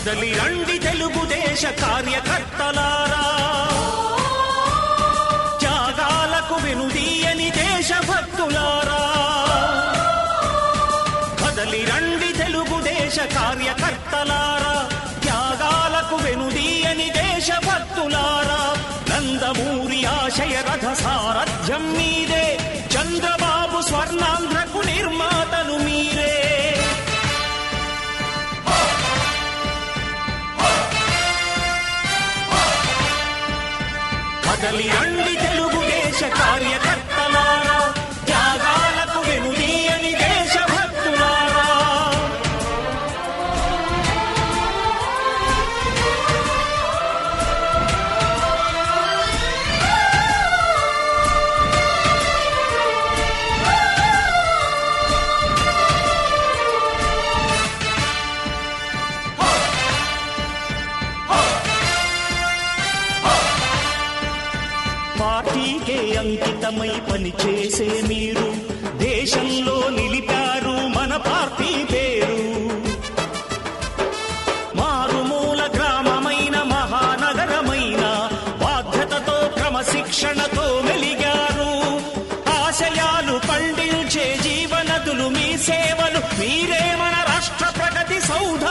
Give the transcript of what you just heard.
కదలి రండి తెలుగుదేశ కార్యకర్తలారా, త్యాగాలకు వెనుదీయని దేశభక్తులారా. కదలి రండి తెలుగుదేశ కార్యకర్తలారా, త్యాగాలకు వెనుదీయని దేశభక్తులారా. నందమూరి ఆశయ రథ సారథ్యం మీదే, చంద్రబాబు స్వర్ణాంధ్రకు నిర్మాతలు మీరే. కదలి రండి తెలుగుదేశ కార్యకర్తలారా, త్యాగాలకు వెనుదీయని దేశభక్తులారా. పార్టీకే అంకితమై పనిచేసే మీరు దేశంలో నిలిపారు మన పార్టీ పేరు. మారుమూల గ్రామమైన మహానగరమైన బాధ్యతతో క్రమశిక్షణతో మెలిగారు. ఆశయాలు పండించే జీవనదులు మీ సేవలు, మీరే మన రాష్ట్ర ప్రగతి సౌధ